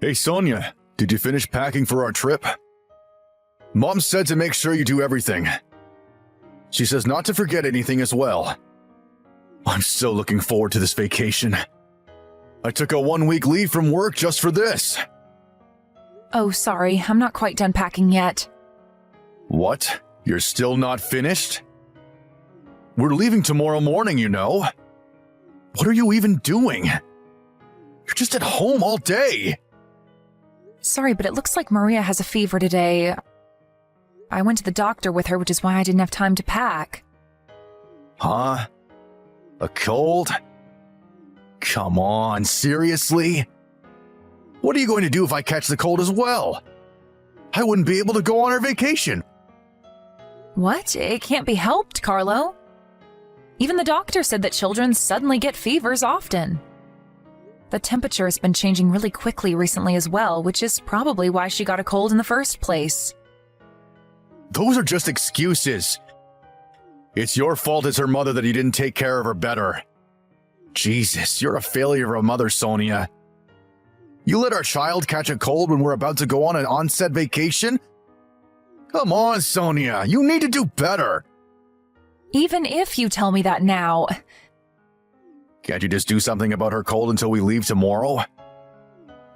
Hey Sonia, did you finish packing for our trip? Mom said to make sure you do everything. She says not to forget anything as well. I'm so looking forward to this vacation. I took a 1-week leave from work just for this. Oh, sorry, I'm not quite done packing yet. What? You're still not finished? We're leaving tomorrow morning, you know. What are you even doing? You're just at home all day. Sorry, but it looks like Maria has a fever today. I went to the doctor with her, which is why I didn't have time to pack. Huh? A cold? Come on, seriously? What are you going to do if I catch the cold as well? I wouldn't be able to go on our vacation. What? It can't be helped, Carlo. Even the doctor said that children suddenly get fevers often. The temperature has been changing really quickly recently as well, which is probably why she got a cold in the first place. Those are just excuses. It's your fault as her mother that you didn't take care of her better. Jesus, you're a failure of a mother, Sonia. You let our child catch a cold when we're about to go on an onset vacation? Come on, Sonia, you need to do better. Even if you tell me that now... Can't you just do something about her cold until we leave tomorrow?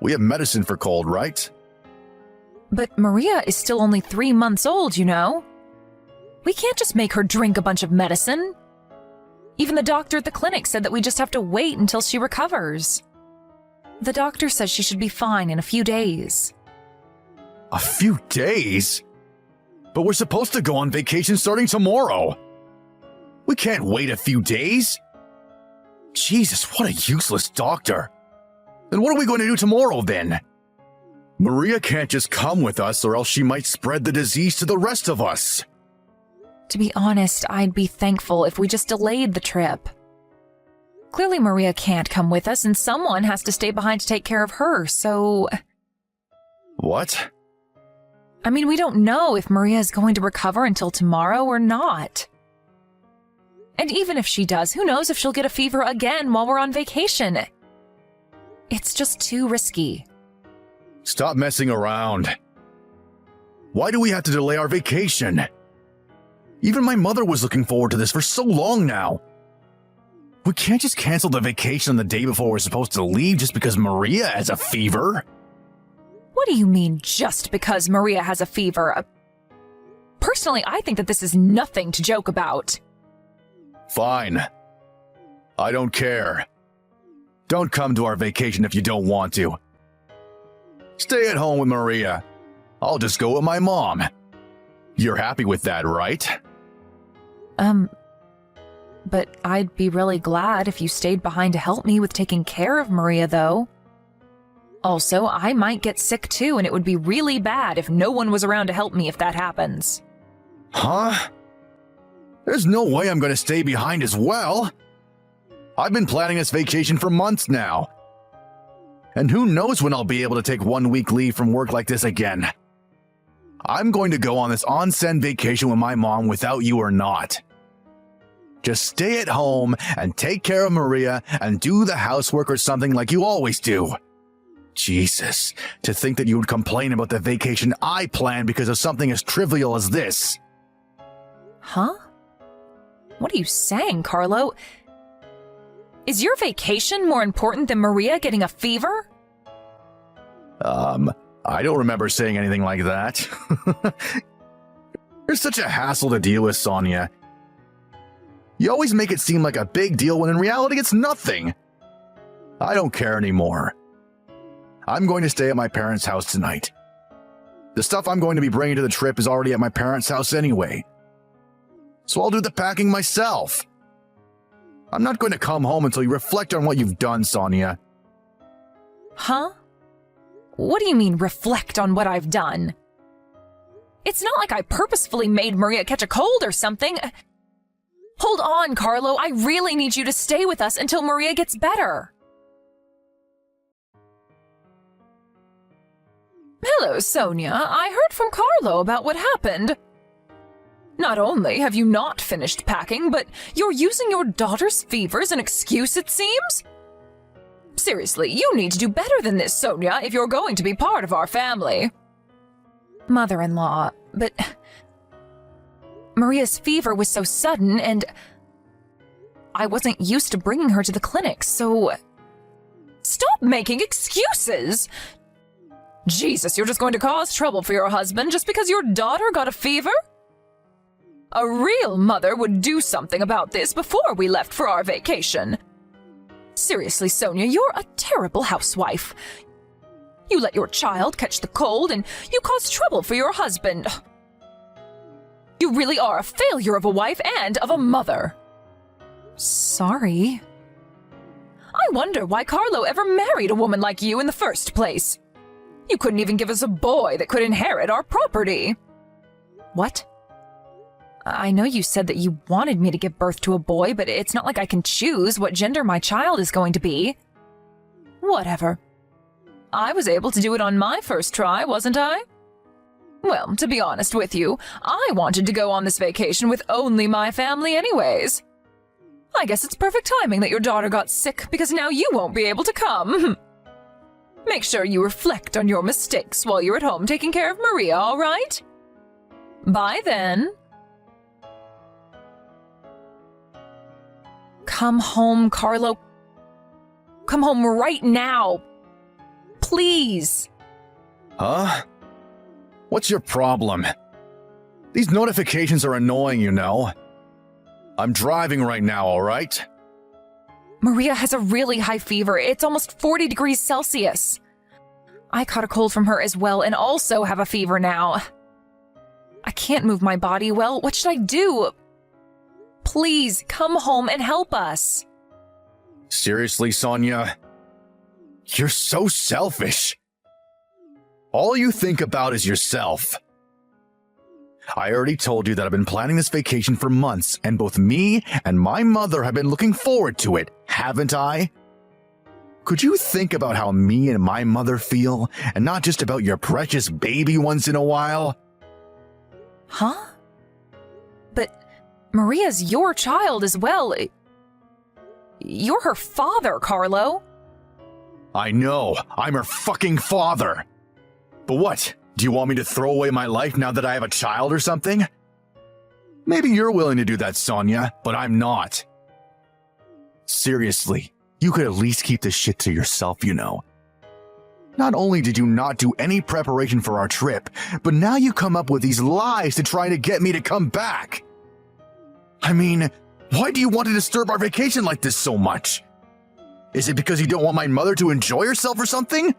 We have medicine for cold, right? But Maria is still only 3 months old, you know? We can't just make her drink a bunch of medicine. Even the doctor at the clinic said that we just have to wait until she recovers. The doctor says she should be fine in a few days. A few days? But we're supposed to go on vacation starting tomorrow. We can't wait a few days. Jesus, what a useless doctor. Then what are we going to do tomorrow then? Maria can't just come with us or else she might spread the disease to the rest of us. To be honest, I'd be thankful if we just delayed the trip. Clearly Maria can't come with us and someone has to stay behind to take care of her, so... What? I mean, we don't know if Maria is going to recover until tomorrow or not. And even if she does, who knows if she'll get a fever again while we're on vacation? It's just too risky. Stop messing around. Why do we have to delay our vacation? Even my mother was looking forward to this for so long now. We can't just cancel the vacation on the day before we're supposed to leave just because Maria has a fever. What do you mean, just because Maria has a fever? Personally, I think that this is nothing to joke about. Fine. I don't care. Don't come to our vacation if you don't want to. Stay at home with Maria. I'll just go with my mom. You're happy with that, right? But I'd be really glad if you stayed behind to help me with taking care of Maria, though. Also, I might get sick too, and it would be really bad if no one was around to help me if that happens. Huh? There's no way I'm going to stay behind as well. I've been planning this vacation for months now. And who knows when I'll be able to take 1 week leave from work like this again. I'm going to go on this onsen vacation with my mom without you or not. Just stay at home and take care of Maria and do the housework or something like you always do. Jesus, to think that you would complain about the vacation I planned because of something as trivial as this. Huh? What are you saying, Carlo? Is your vacation more important than Maria getting a fever? I don't remember saying anything like that. You're such a hassle to deal with, Sonia. You always make it seem like a big deal when in reality it's nothing. I don't care anymore. I'm going to stay at my parents' house tonight. The stuff I'm going to be bringing to the trip is already at my parents' house anyway. So I'll do the packing myself. I'm not going to come home until you reflect on what you've done, Sonia. Huh? What do you mean, reflect on what I've done? It's not like I purposefully made Maria catch a cold or something. Hold on, Carlo. I really need you to stay with us until Maria gets better. Hello, Sonia. I heard from Carlo about what happened. Not only have you not finished packing, but you're using your daughter's fever as an excuse, it seems? Seriously, you need to do better than this, Sonia, if you're going to be part of our family. Mother-in-law, but Maria's fever was so sudden, and I wasn't used to bringing her to the clinic, so... Stop making excuses! Jesus, you're just going to cause trouble for your husband just because your daughter got a fever? A real mother would do something about this before we left for our vacation. Seriously, Sonia, you're a terrible housewife. You let your child catch the cold, and you cause trouble for your husband. You really are a failure of a wife and of a mother. Sorry. I wonder why Carlo ever married a woman like you in the first place. You couldn't even give us a boy that could inherit our property. What? I know you said that you wanted me to give birth to a boy, but it's not like I can choose what gender my child is going to be. Whatever. I was able to do it on my first try, wasn't I? Well, to be honest with you, I wanted to go on this vacation with only my family anyways. I guess it's perfect timing that your daughter got sick, because now you won't be able to come. Make sure you reflect on your mistakes while you're at home taking care of Maria, all right? Bye then. Come home, Carlo. Come home right now. Please. Huh? What's your problem? These notifications are annoying, you know. I'm driving right now, all right? Maria has a really high fever. It's almost 40 degrees Celsius. I caught a cold from her as well and also have a fever now. I can't move my body well. What should I do? Please, come home and help us. Seriously, Sonia? You're so selfish. All you think about is yourself. I already told you that I've been planning this vacation for months, and both me and my mother have been looking forward to it, haven't I? Could you think about how me and my mother feel, and not just about your precious baby once in a while? Huh? But Maria's your child as well. You're her father, Carlo. I know, I'm her fucking father. But what? Do you want me to throw away my life now that I have a child or something? Maybe you're willing to do that, Sonia, but I'm not. Seriously, you could at least keep this shit to yourself, you know. Not only did you not do any preparation for our trip, but now you come up with these lies to try to get me to come back. I mean, why do you want to disturb our vacation like this so much? Is it because you don't want my mother to enjoy herself or something?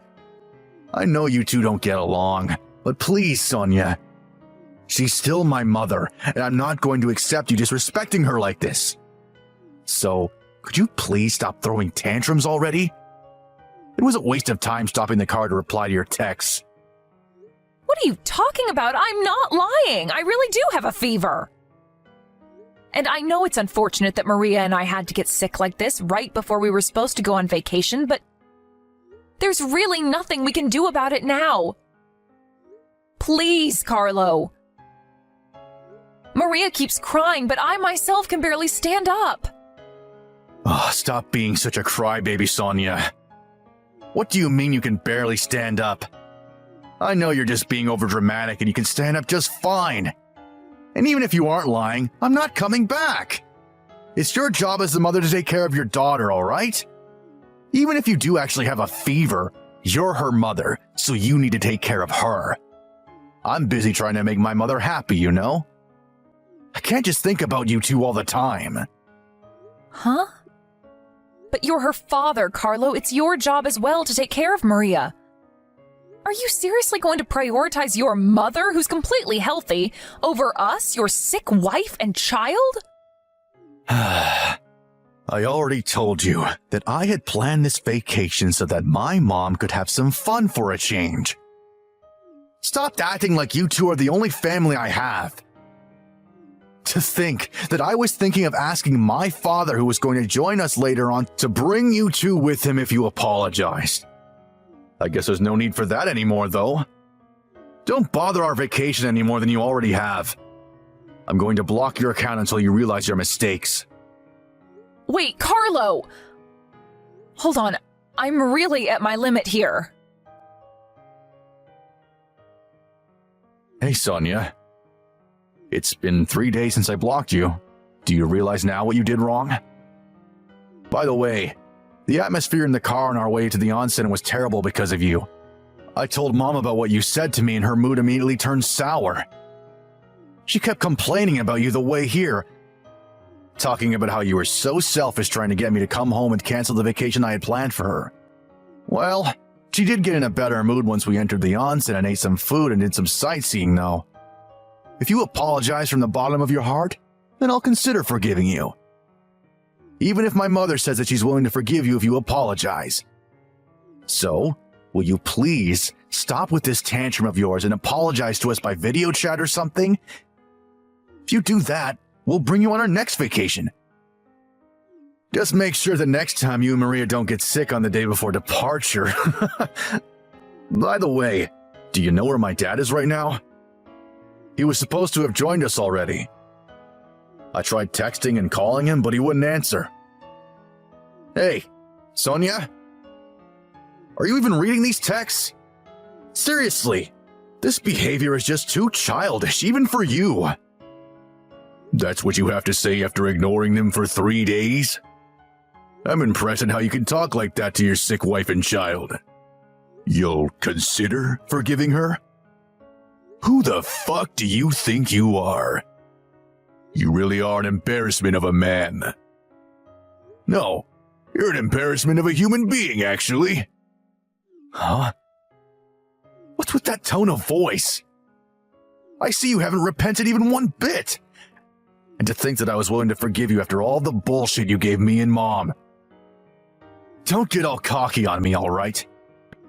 I know you two don't get along, but please, Sonia. She's still my mother, and I'm not going to accept you disrespecting her like this. So, could you please stop throwing tantrums already? It was a waste of time stopping the car to reply to your texts. What are you talking about? I'm not lying. I really do have a fever. And I know it's unfortunate that Maria and I had to get sick like this right before we were supposed to go on vacation, but there's really nothing we can do about it now. Please, Carlo. Maria keeps crying, but I myself can barely stand up. Oh, stop being such a crybaby, Sonia. What do you mean you can barely stand up? I know you're just being overdramatic and you can stand up just fine. And even if you aren't lying, I'm not coming back. It's your job as the mother to take care of your daughter, all right? Even if you do actually have a fever, you're her mother, so you need to take care of her. I'm busy trying to make my mother happy, you know? I can't just think about you two all the time. Huh? But you're her father, Carlo. It's your job as well to take care of Maria. Are you seriously going to prioritize your mother, who's completely healthy, over us, your sick wife and child? I already told you that I had planned this vacation so that my mom could have some fun for a change. Stop acting like you two are the only family I have. To think that I was thinking of asking my father, who was going to join us later on, to bring you two with him if you apologized. I guess there's no need for that anymore, though. Don't bother our vacation any more than you already have. I'm going to block your account until you realize your mistakes. Wait, Carlo! Hold on. I'm really at my limit here. Hey, Sonia. It's been 3 days since I blocked you. Do you realize now what you did wrong? By the way, the atmosphere in the car on our way to the onsen was terrible because of you. I told Mom about what you said to me and her mood immediately turned sour. She kept complaining about you the way here, talking about how you were so selfish trying to get me to come home and cancel the vacation I had planned for her. Well, she did get in a better mood once we entered the onsen and ate some food and did some sightseeing though. If you apologize from the bottom of your heart, then I'll consider forgiving you. Even if my mother says that she's willing to forgive you if you apologize. So, will you please stop with this tantrum of yours and apologize to us by video chat or something? If you do that, we'll bring you on our next vacation. Just make sure the next time you and Maria don't get sick on the day before departure. By the way, do you know where my dad is right now? He was supposed to have joined us already. I tried texting and calling him, but he wouldn't answer. Hey, Sonia? Are you even reading these texts? Seriously, this behavior is just too childish, even for you. That's what you have to say after ignoring them for 3 days? I'm impressed at how you can talk like that to your sick wife and child. You'll consider forgiving her? Who the fuck do you think you are? You really are an embarrassment of a man. No, you're an embarrassment of a human being, actually. Huh? What's with that tone of voice? I see you haven't repented even one bit. And to think that I was willing to forgive you after all the bullshit you gave me and Mom. Don't get all cocky on me, all right?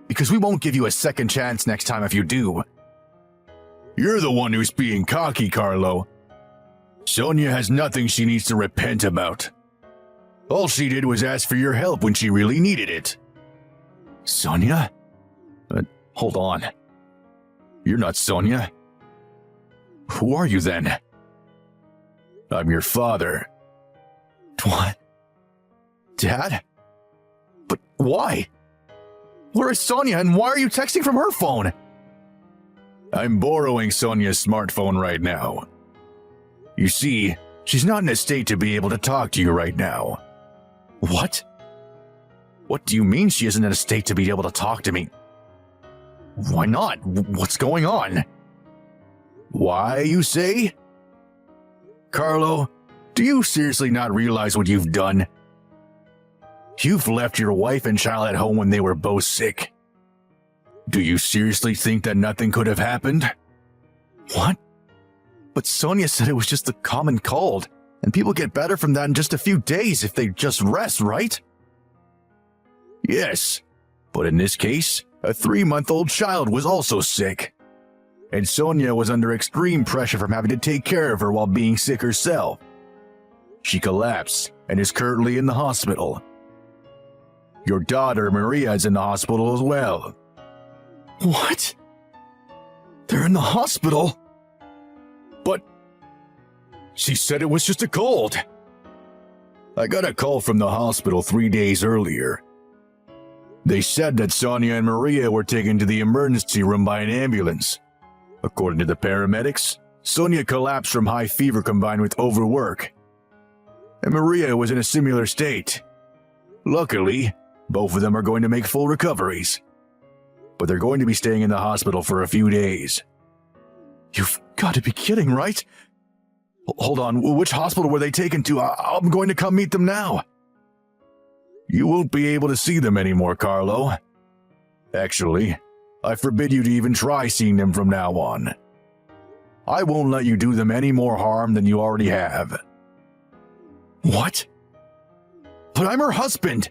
Because we won't give you a second chance next time if you do. You're the one who's being cocky, Carlo. Sonia has nothing she needs to repent about. All she did was ask for your help when she really needed it. Sonia? Hold on. You're not Sonia. Who are you then? I'm your father. What? Dad? But why? Where is Sonia and why are you texting from her phone? I'm borrowing Sonia's smartphone right now. You see, she's not in a state to be able to talk to you right now. What? What do you mean she isn't in a state to be able to talk to me? Why not? What's going on? Why, you say? Carlo, do you seriously not realize what you've done? You've left your wife and child at home when they were both sick. Do you seriously think that nothing could have happened? What? But Sonia said it was just a common cold, and people get better from that in just a few days if they just rest, right? Yes, but in this case, a 3-month-old child was also sick. And Sonia was under extreme pressure from having to take care of her while being sick herself. She collapsed and is currently in the hospital. Your daughter, Maria, is in the hospital as well. What? They're in the hospital? But she said it was just a cold. I got a call from the hospital 3 days earlier. They said that Sonia and Maria were taken to the emergency room by an ambulance. According to the paramedics, Sonia collapsed from high fever combined with overwork. And Maria was in a similar state. Luckily, both of them are going to make full recoveries. But they're going to be staying in the hospital for a few days. You've got to be kidding, right? Hold on, which hospital were they taken to? I'm going to come meet them now. You won't be able to see them anymore, Carlo. Actually, I forbid you to even try seeing them from now on. I won't let you do them any more harm than you already have. What? But I'm her husband.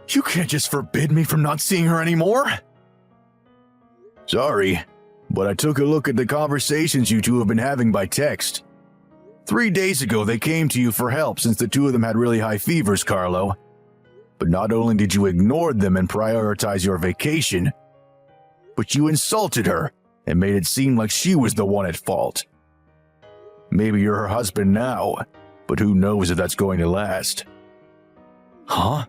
You can't just forbid me from not seeing her anymore. Sorry, but I took a look at the conversations you two have been having by text. 3 days ago, they came to you for help since the two of them had really high fevers, Carlo. But not only did you ignore them and prioritize your vacation, but you insulted her and made it seem like she was the one at fault. Maybe you're her husband now, but who knows if that's going to last. Huh?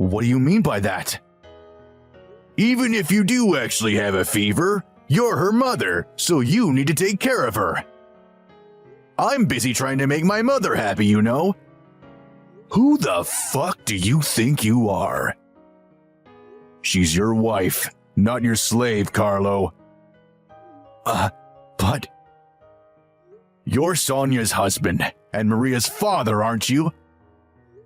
What do you mean by that? Even if you do actually have a fever, you're her mother, so you need to take care of her. I'm busy trying to make my mother happy, you know. Who the fuck do you think you are? She's your wife, not your slave, Carlo. But... You're Sonia's husband and Maria's father, aren't you?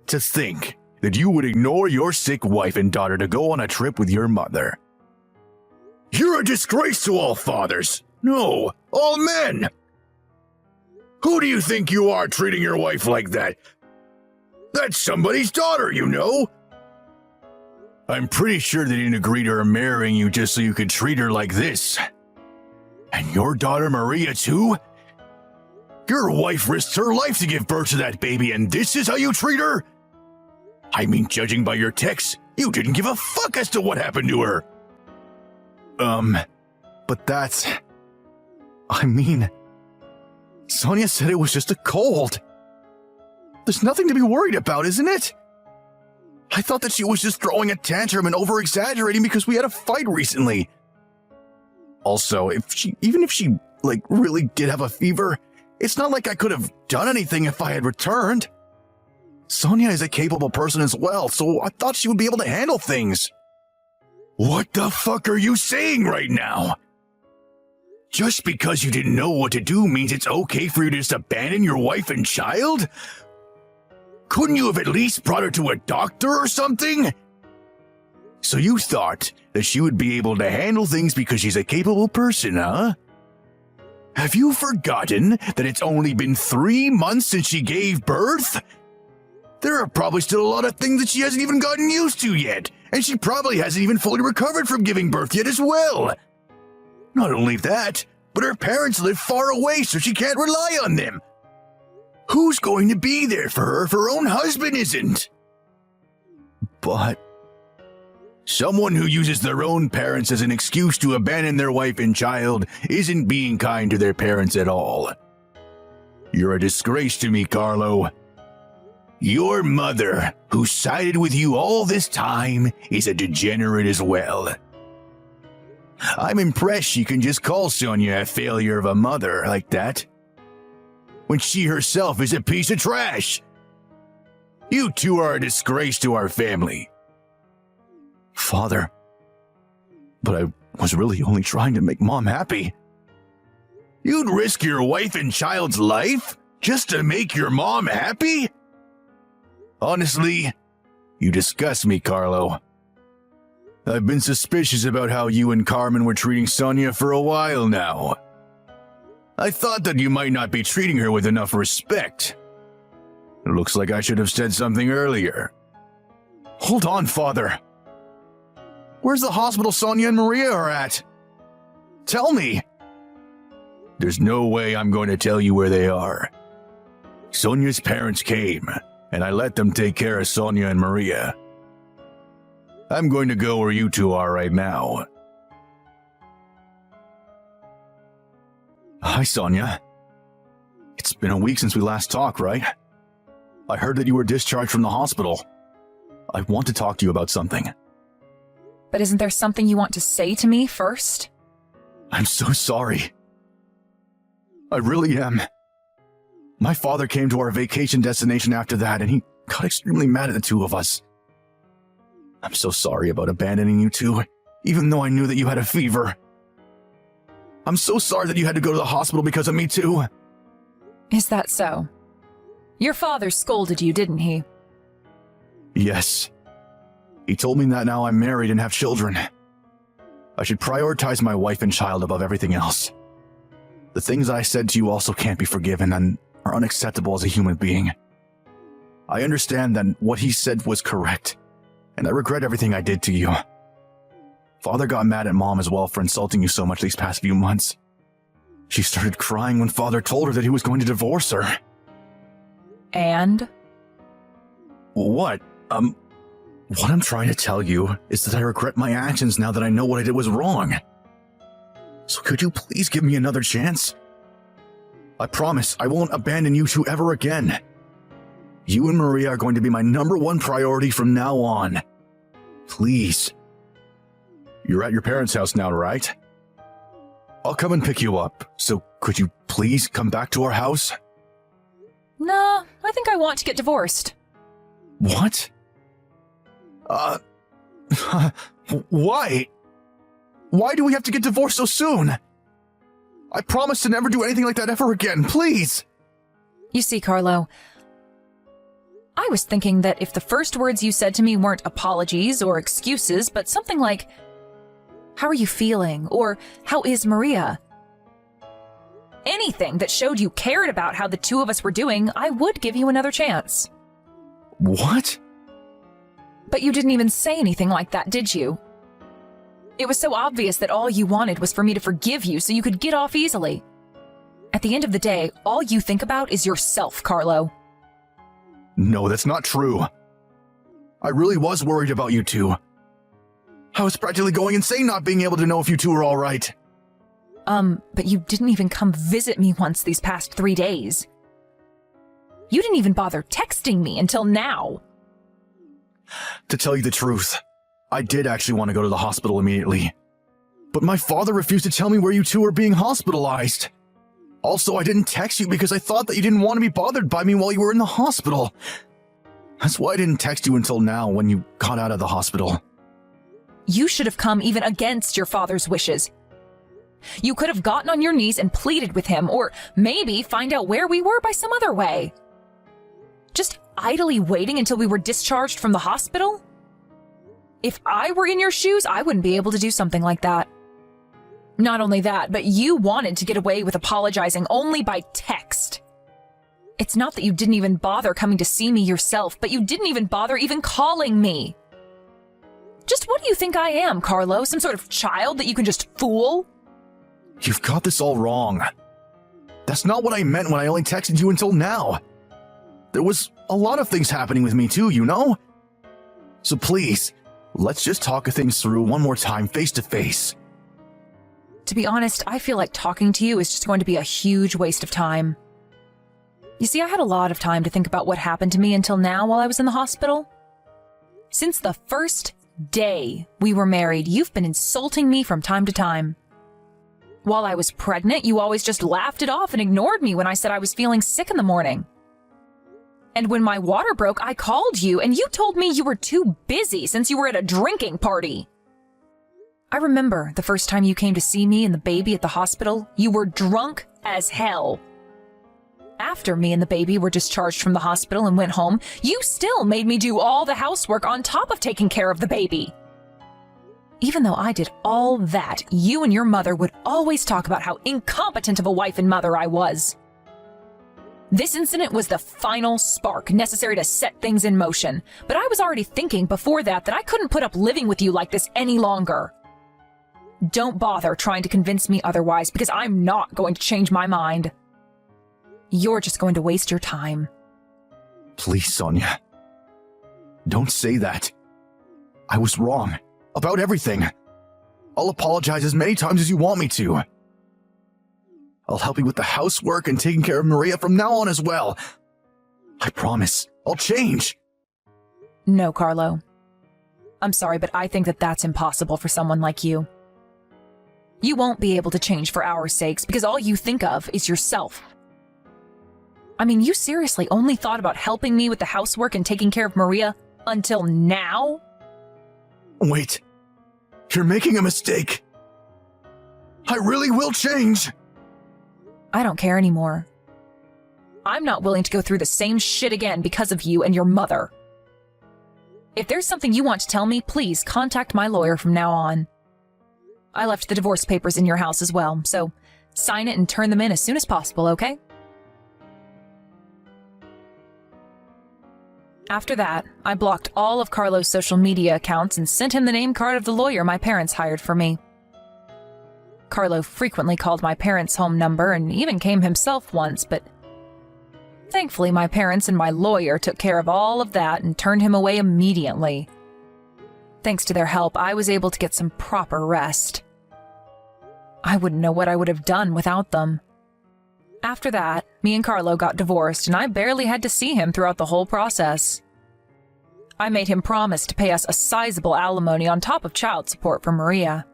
To think that you would ignore your sick wife and daughter to go on a trip with your mother. You're a disgrace to all fathers. No, all men. Who do you think you are treating your wife like that? That's somebody's daughter, you know. I'm pretty sure they didn't agree to her marrying you just so you could treat her like this. And your daughter Maria too? Your wife risked her life to give birth to that baby, and this is how you treat her? I mean, judging by your texts, you didn't give a fuck as to what happened to her. But that's... I mean... Sonia said it was just a cold. There's nothing to be worried about, isn't it? I thought that she was just throwing a tantrum and over-exaggerating because we had a fight recently. Also, even if she, really did have a fever, it's not like I could have done anything if I had returned. Sonia is a capable person as well, so I thought she would be able to handle things. What the fuck are you saying right now? Just because you didn't know what to do means it's okay for you to just abandon your wife and child? Couldn't you have at least brought her to a doctor or something? So you thought that she would be able to handle things because she's a capable person, huh? Have you forgotten that it's only been 3 months since she gave birth? There are probably still a lot of things that she hasn't even gotten used to yet, and she probably hasn't even fully recovered from giving birth yet as well. Not only that, but her parents live far away, so she can't rely on them. Who's going to be there for her if her own husband isn't? But someone who uses their own parents as an excuse to abandon their wife and child isn't being kind to their parents at all. You're a disgrace to me, Carlo. Your mother, who sided with you all this time, is a degenerate as well. I'm impressed she can just call Sonia a failure of a mother like that, when she herself is a piece of trash. You two are a disgrace to our family. Father, but I was really only trying to make Mom happy. You'd risk your wife and child's life just to make your mom happy? Honestly, you disgust me, Carlo. I've been suspicious about how you and Carmen were treating Sonia for a while now. I thought that you might not be treating her with enough respect. It looks like I should have said something earlier. Hold on, Father. Where's the hospital Sonia and Maria are at? Tell me. There's no way I'm going to tell you where they are. Sonia's parents came, and I let them take care of Sonia and Maria. I'm going to go where you two are right now. Hi, Sonia. It's been a week since we last talked, right? I heard that you were discharged from the hospital. I want to talk to you about something. But isn't there something you want to say to me first? I'm so sorry. I really am. My father came to our vacation destination after that, and he got extremely mad at the two of us. I'm so sorry about abandoning you two, even though I knew that you had a fever. I'm so sorry that you had to go to the hospital because of me too. Is that so? Your father scolded you, didn't he? Yes. He told me that now I'm married and have children. I should prioritize my wife and child above everything else. The things I said to you also can't be forgiven and are unacceptable as a human being. I understand that what he said was correct, and I regret everything I did to you. Father got mad at Mom as well for insulting you so much these past few months. She started crying when Father told her that he was going to divorce her. And? What? What I'm trying to tell you is that I regret my actions now that I know what I did was wrong. So could you please give me another chance? I promise I won't abandon you two ever again. You and Maria are going to be my #1 priority from now on, Please. You're at your parents' house now, right? I'll come and pick you up, so could you please come back to our house? Nah, I think I want to get divorced. What? Why? Why do we have to get divorced so soon? I promise to never do anything like that ever again, please! You see, Carlo, I was thinking that if the first words you said to me weren't apologies or excuses, but something like, "How are you feeling?" or "How is Maria?" Anything that showed you cared about how the two of us were doing, I would give you another chance. What? But you didn't even say anything like that, did you? It was so obvious that all you wanted was for me to forgive you so you could get off easily. At the end of the day, all you think about is yourself, Carlo. No, that's not true. I really was worried about you two. I was practically going insane not being able to know if you two were all right. But you didn't even come visit me once these past 3 days. You didn't even bother texting me until now. To tell you the truth, I did actually want to go to the hospital immediately. But my father refused to tell me where you two were being hospitalized. Also, I didn't text you because I thought that you didn't want to be bothered by me while you were in the hospital. That's why I didn't text you until now when you got out of the hospital. You should have come even against your father's wishes. You could have gotten on your knees and pleaded with him, or maybe find out where we were by some other way. Just idly waiting until we were discharged from the hospital? If I were in your shoes, I wouldn't be able to do something like that. Not only that, but you wanted to get away with apologizing only by text. It's not that you didn't even bother coming to see me yourself, but you didn't even bother even calling me. Just what do you think I am, Carlo? Some sort of child that you can just fool? You've got this all wrong. That's not what I meant when I only texted you until now. There was a lot of things happening with me too, you know? So please, let's just talk things through one more time, face to face. To be honest, I feel like talking to you is just going to be a huge waste of time. You see, I had a lot of time to think about what happened to me until now while I was in the hospital. Since the first day we were married, you've been insulting me from time to time. While I was pregnant, you always just laughed it off and ignored me when I said I was feeling sick in the morning. And when my water broke, I called you and you told me you were too busy since you were at a drinking party. I remember the first time you came to see me and the baby at the hospital, you were drunk as hell. After me and the baby were discharged from the hospital and went home, you still made me do all the housework on top of taking care of the baby. Even though I did all that, you and your mother would always talk about how incompetent of a wife and mother I was. This incident was the final spark necessary to set things in motion, but I was already thinking before that I couldn't put up living with you like this any longer. Don't bother trying to convince me otherwise, because I'm not going to change my mind. You're just going to waste your time. Please, Sonia. Don't say that. I was wrong. About everything. I'll apologize as many times as you want me to. I'll help you with the housework and taking care of Maria from now on as well. I promise, I'll change. No, Carlo. I'm sorry, but I think that that's impossible for someone like you. You won't be able to change for our sakes because all you think of is yourself. I mean, you seriously only thought about helping me with the housework and taking care of Maria until now? Wait. You're making a mistake. I really will change. I don't care anymore. I'm not willing to go through the same shit again because of you and your mother. If there's something you want to tell me, please contact my lawyer from now on. I left the divorce papers in your house as well, so sign it and turn them in as soon as possible, okay? After that, I blocked all of Carlo's social media accounts and sent him the name card of the lawyer my parents hired for me. Carlo frequently called my parents' home number and even came himself once, but thankfully my parents and my lawyer took care of all of that and turned him away immediately. Thanks to their help, I was able to get some proper rest. I wouldn't know what I would have done without them. After that, me and Carlo got divorced, and I barely had to see him throughout the whole process. I made him promise to pay us a sizable alimony on top of child support for Maria.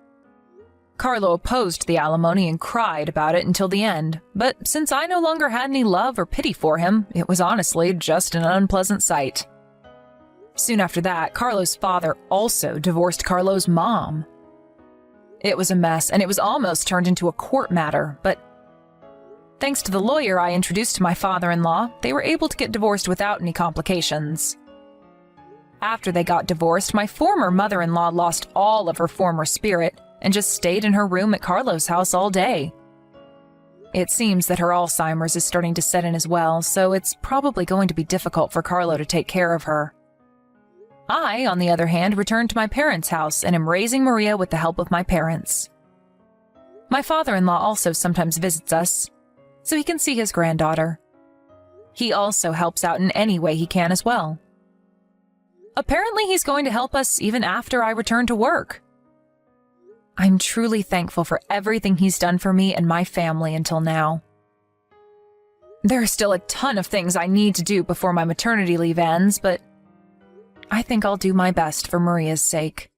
Carlo opposed the alimony and cried about it until the end, but since I no longer had any love or pity for him, it was honestly just an unpleasant sight. Soon after that, Carlo's father also divorced Carlo's mom. It was a mess, and it was almost turned into a court matter, but thanks to the lawyer I introduced to my father-in-law, they were able to get divorced without any complications. After they got divorced, my former mother-in-law lost all of her former spirit and just stayed in her room at Carlo's house all day. It seems that her Alzheimer's is starting to set in as well, so it's probably going to be difficult for Carlo to take care of her. I, on the other hand, returned to my parents' house and am raising Maria with the help of my parents. My father-in-law also sometimes visits us, so he can see his granddaughter. He also helps out in any way he can as well. Apparently, he's going to help us even after I return to work. I'm truly thankful for everything he's done for me and my family until now. There are still a ton of things I need to do before my maternity leave ends, but I think I'll do my best for Maria's sake.